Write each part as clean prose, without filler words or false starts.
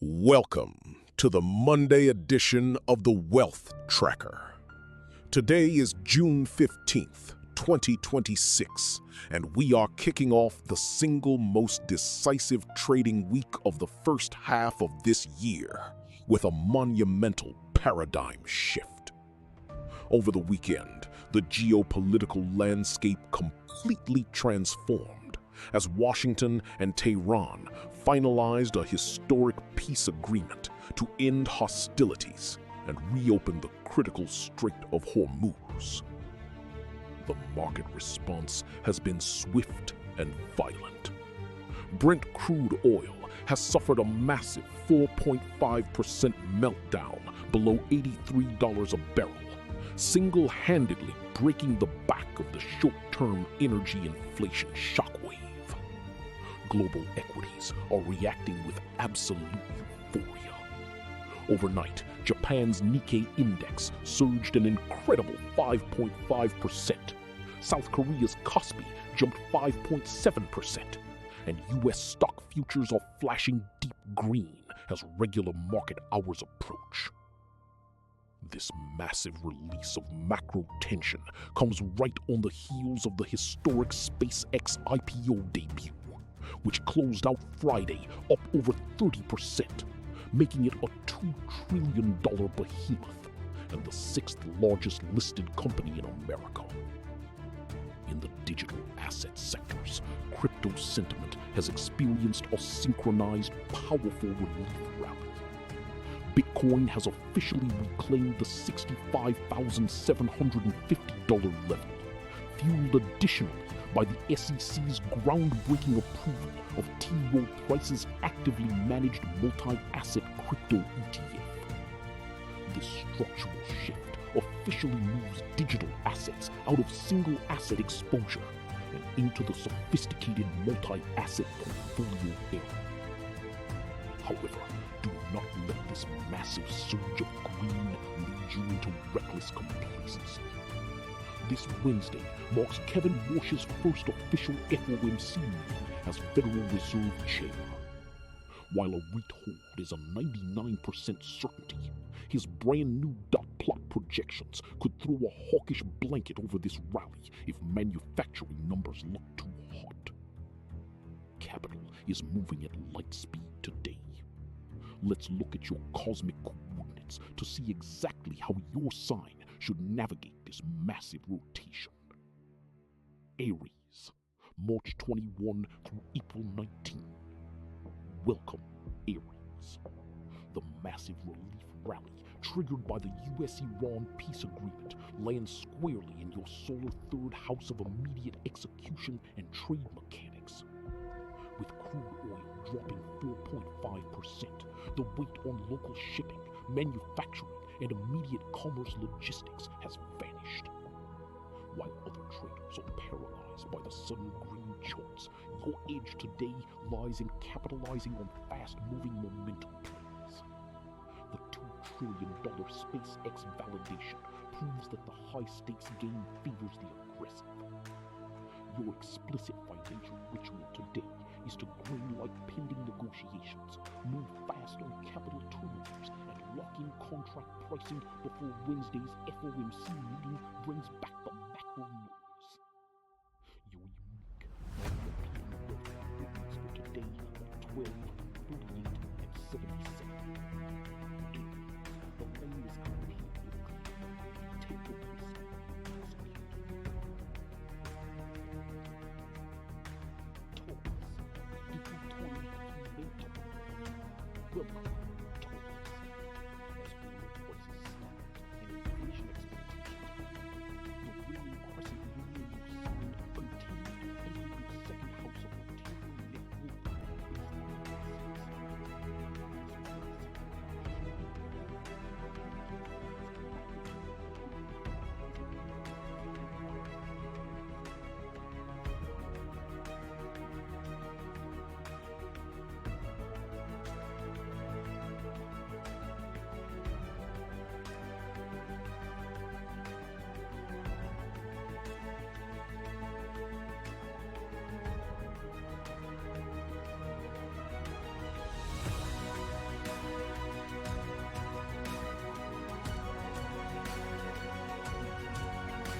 Welcome to the Monday edition of the Wealth Tracker. Today is June 15th, 2026, and we are kicking off the single most decisive trading week of the first half of this year with a monumental paradigm shift. Over the weekend, the geopolitical landscape completely transformed as Washington and Tehran finalized a historic peace agreement to end hostilities and reopen the critical Strait of Hormuz. The market response has been swift and violent. Brent crude oil has suffered a massive 4.5% meltdown below $83 a barrel, single-handedly breaking the back of the short-term energy inflation shockwave. Global equities are reacting with absolute euphoria. Overnight, Japan's Nikkei index surged an incredible 5.5%. South Korea's Kospi jumped 5.7%. And U.S. stock futures are flashing deep green as regular market hours approach. This massive release of macro tension comes right on the heels of the historic SpaceX IPO debut, which closed out Friday up over 30%, making it a $2 trillion behemoth and the sixth largest listed company in America. In the digital asset sectors, crypto sentiment has experienced a synchronized, powerful relief rally. Bitcoin has officially reclaimed the $65,750 level, fueled additionally by the SEC's groundbreaking approval of T. Rowe Price's actively managed multi-asset crypto ETF. This structural shift officially moves digital assets out of single asset exposure and into the sophisticated multi-asset portfolio era. However, do not let this massive surge of green lead you into reckless complacency. This Wednesday marks Kevin Warsh's first official FOMC meeting as Federal Reserve Chair. While a REIT hold is a 99% certainty, his brand new dot plot projections could throw a hawkish blanket over this rally if manufacturing numbers look too hot. Capital is moving at light speed today. Let's look at your cosmic coordinates to see exactly how your sign should navigate this massive rotation. Aries, March 21 through April 19. Welcome, Aries. The massive relief rally triggered by the U.S.-Iran peace agreement lands squarely in your solar third house of immediate execution and trade mechanics. With crude oil dropping 4.5%, the weight on local shipping, manufacturing, and immediate commerce logistics has vanished. While other traders are paralyzed by the sudden green charts, your edge today lies in capitalizing on fast-moving momentum plays. The $2 trillion SpaceX validation proves that the high-stakes game favors the aggressive. Your explicit financial ritual today is to green-light pending negotiations, move fast on capital turnovers, and lock in contract pricing before Wednesday's FOMC meeting brings back the macro noise. Your unique non-repeating revenues for today are 12, 38, and 77. The lane is complete with clear. Take your piece and execute. Taurus, April 20 through May 20. Welcome, Taurus. As oil prices start and inflation expectations rise, the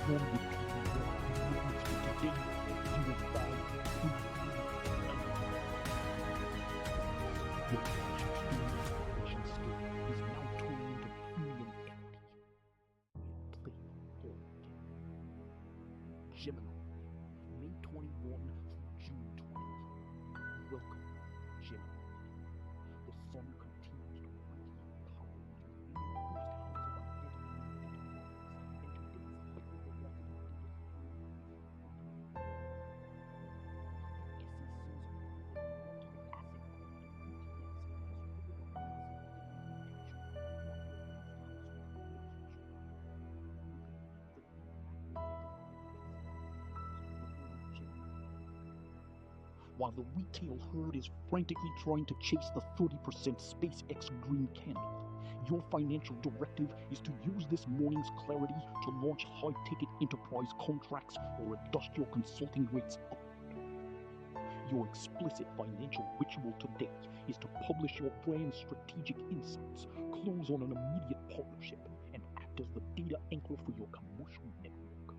non-repeating wealth movements for today, you will find your valuation scale is now turned into premium equity. We'll play the whole game. Gemini, May 21 through June 20. Welcome, Gemini. The sun continues to rise with power in the first house of identity and today's hyper-velocity while the retail herd is frantically trying to chase the 30% SpaceX green candle, your financial directive is to use this morning's clarity to launch high-ticket enterprise contracts or adjust your consulting rates upward. Your explicit financial ritual today is to publish your brand's strategic insights, close on an immediate partnership, and act as the data anchor for your commercial network.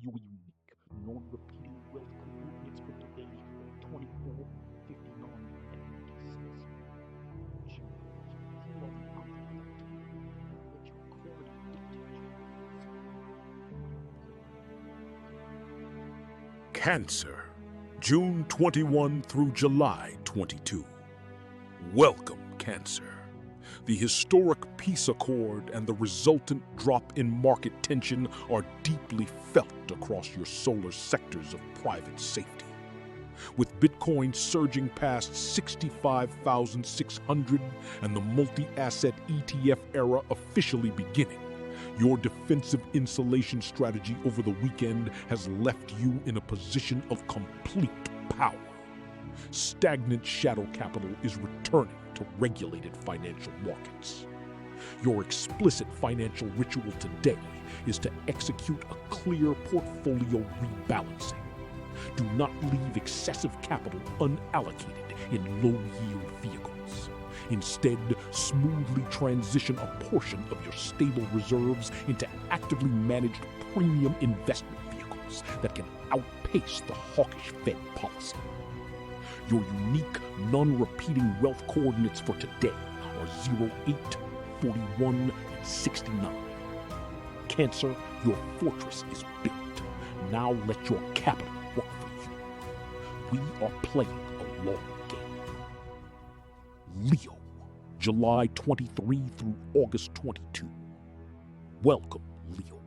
Your unique, non-repeating wealth coordinates for today are 24, 59, and 56. Gemini, you are the alpha of the team. Let your clarity dictate your Cancer, June 21 through July 22. Welcome, Cancer. The historic peace accord and the resultant drop in market tension are deeply felt across your solar sectors of private safety. With Bitcoin surging past 65,600 and the multi-asset ETF era officially beginning, your defensive insulation strategy over the weekend has left you in a position of complete power. Stagnant shadow capital is returning to regulated financial markets. Your explicit financial ritual today is to execute a clear portfolio rebalancing. Do not leave excessive capital unallocated in low-yield vehicles. Instead, smoothly transition a portion of your stable reserves into actively managed premium investment vehicles that can outpace the hawkish Fed policy. Your unique, non-repeating wealth coordinates for today are 08, 41, and 69. Cancer, your fortress is built. Now let your capital work for you. We are playing a long game. Leo, July 23 through August 22. Welcome, Leo.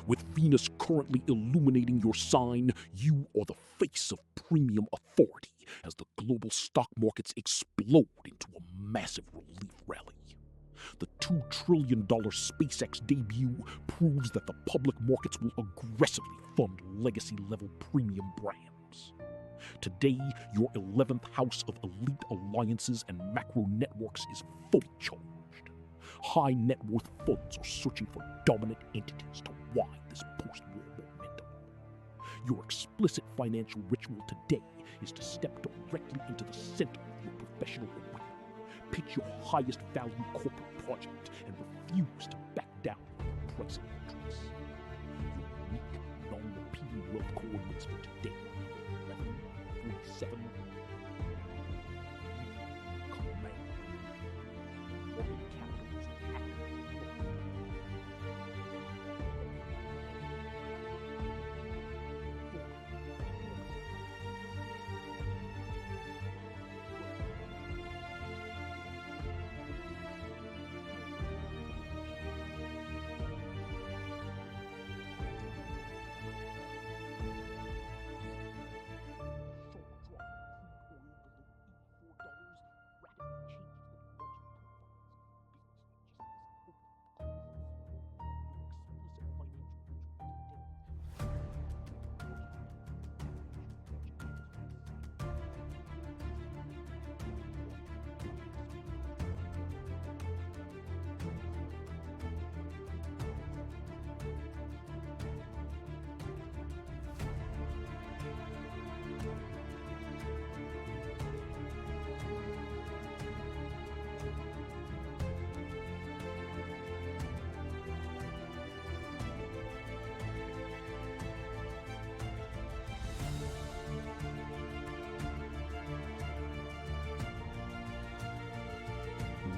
With Venus currently illuminating your sign, you are the face of premium authority as the global stock markets explode into a massive relief rally. The $2 trillion SpaceX debut proves that the public markets will aggressively fund legacy-level premium brands. Today, your 11th house of elite alliances and macro networks is fully charged. High net worth funds are searching for dominant entities to ride this post-war momentum. Your explicit financial ritual today is to step directly into the center of your professional arena, pitch your highest value corporate project, and refuse to back down from the pricing matrix. Your unique, non-repeating wealth coordinates for today are 11, 47, command. Orbit capital is active.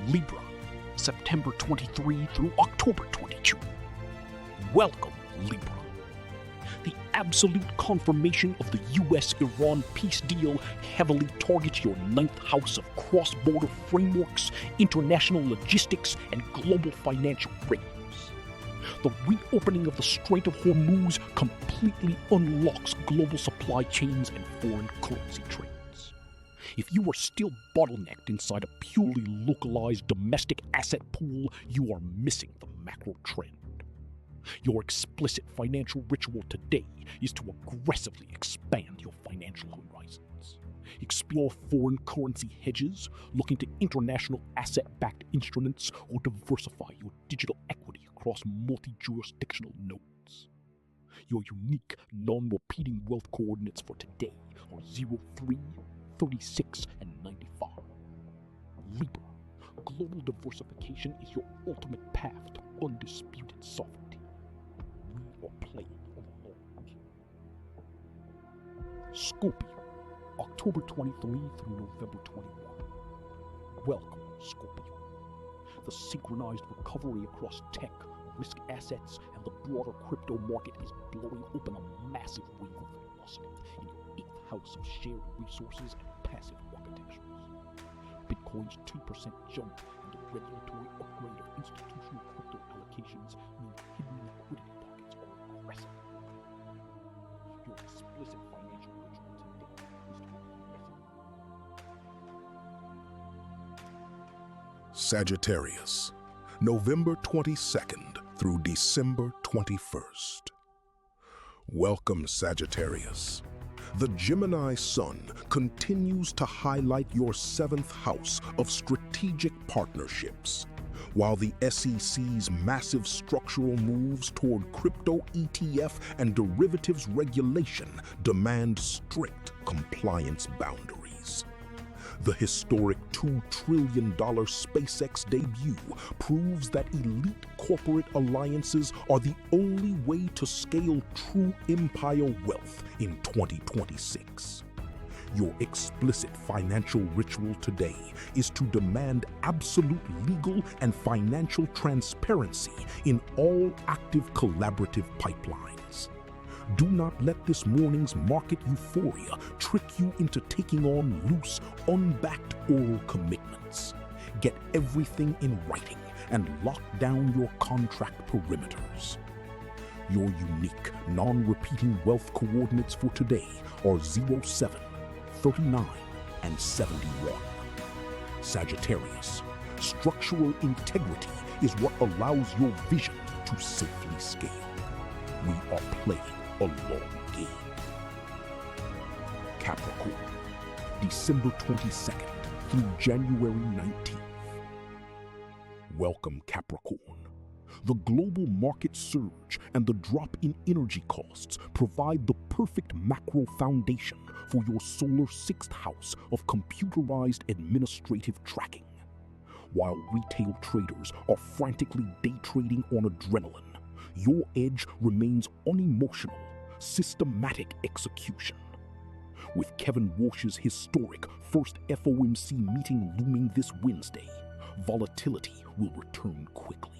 Libra, September 23 through October 22. Welcome, Libra. The absolute confirmation of the U.S.-Iran peace deal heavily targets your ninth house of cross-border frameworks, international logistics, and global financial ratings. The reopening of the Strait of Hormuz completely unlocks global supply chains and foreign currency trades. If you are still bottlenecked inside a purely localized domestic asset pool, you are missing the macro trend. Your explicit financial ritual today is to aggressively expand your financial horizons. Explore foreign currency hedges, look into international asset-backed instruments, or diversify your digital equity across multi-jurisdictional nodes. Your unique, non-repeating wealth coordinates for today are 03, 36, and 95. Libra, global diversification is your ultimate path to undisputed sovereignty. We are playing on the long game. Scorpio, October 23 through November 21. Welcome, Scorpio. The synchronized recovery across tech, risk assets, and the broader crypto market is blowing open a massive wave of velocity in your 8th house of shared resources and passive architectures. Bitcoin's 2% jump and the regulatory upgrade of institutional crypto allocations mean hidden liquidity pockets are aggressive. Your explicit financial ritual today is to Sagittarius, November 22nd through December 21st. Welcome, Sagittarius. The Gemini Sun continues to highlight your 7th house of strategic partnerships, while the SEC's massive structural moves toward crypto ETF and derivatives regulation demand strict compliance boundaries. The historic $2 trillion SpaceX debut proves that elite corporate alliances are the only way to scale true empire wealth in 2026. Your explicit financial ritual today is to demand absolute legal and financial transparency in all active collaborative pipelines. Do not let this morning's market euphoria trick you into taking on loose, unbacked oral commitments. Get everything in writing and lock down your contract perimeters. Your unique, non-repeating wealth coordinates for today are 07, 39, and 71. Sagittarius, structural integrity is what allows your vision to safely scale. We are playing a long game. Capricorn, December 22nd through January 19th. Welcome, Capricorn. The global market surge and the drop in energy costs provide the perfect macro foundation for your solar 6th house of computerized administrative tracking. While retail traders are frantically day trading on adrenaline, your edge remains unemotional, systematic execution. With Kevin Walsh's historic first FOMC meeting looming this Wednesday, volatility will return quickly.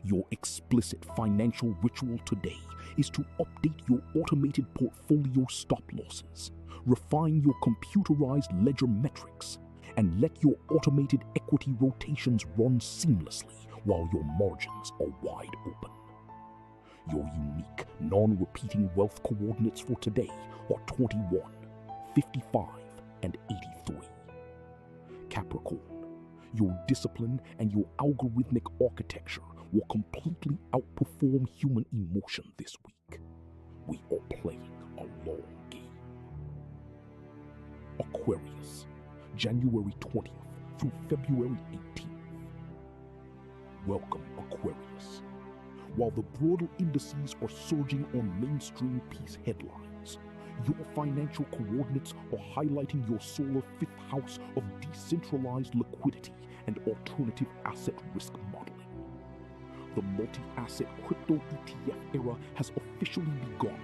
Your explicit financial ritual today is to update your automated portfolio stop losses, refine your computerized ledger metrics, and let your automated equity rotations run seamlessly while your margins are wide open. Your unique, non-repeating wealth coordinates for today are 21, 55, and 83. Capricorn, your discipline and your algorithmic architecture will completely outperform human emotion this week. We are playing a long game. Aquarius, January 20th through February 18th. Welcome, Aquarius. While the broader indices are surging on mainstream peace headlines, your financial coordinates are highlighting your solar 5th house of decentralized liquidity and alternative asset risk modeling. The multi-asset crypto ETF era has officially begun,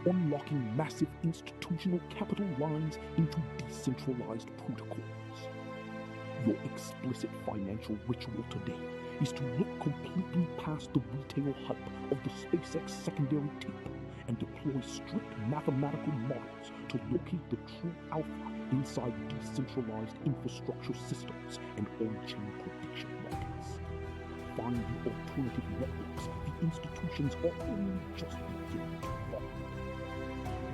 unlocking massive institutional capital lines into decentralized protocols. Your explicit financial ritual today is to look completely past the retail hype of the SpaceX secondary tape and deploy strict mathematical models to locate the true alpha inside decentralized infrastructure systems and on-chain prediction markets. Find the alternative networks the institutions are only just beginning to form.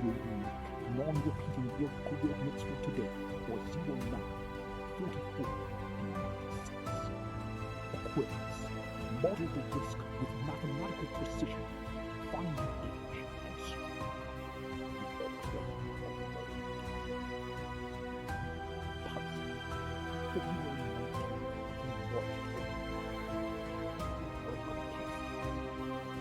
Your unique, non-repeating wealth coordinates for today are 09, 44, and 96. Aquarius, model the risk with mathematical precision. Find the edge and strength. Pisces, February 19th through March 20th. Welcome, Pisces.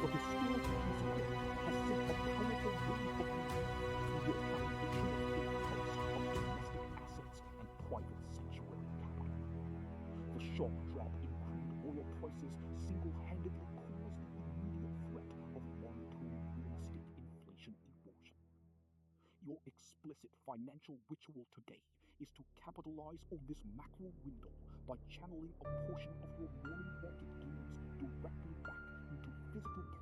The historic Pisces has sent a powerful wave of relief through your foundation of house of domestic assets and private sanctuary capital. The sharp drop in crude oil prices single-handedly caused the immediate threat of long-term real estate inflation erosion. Your explicit financial ritual today is to capitalize on this macro window by channeling a portion of your morning market gains directly back into physical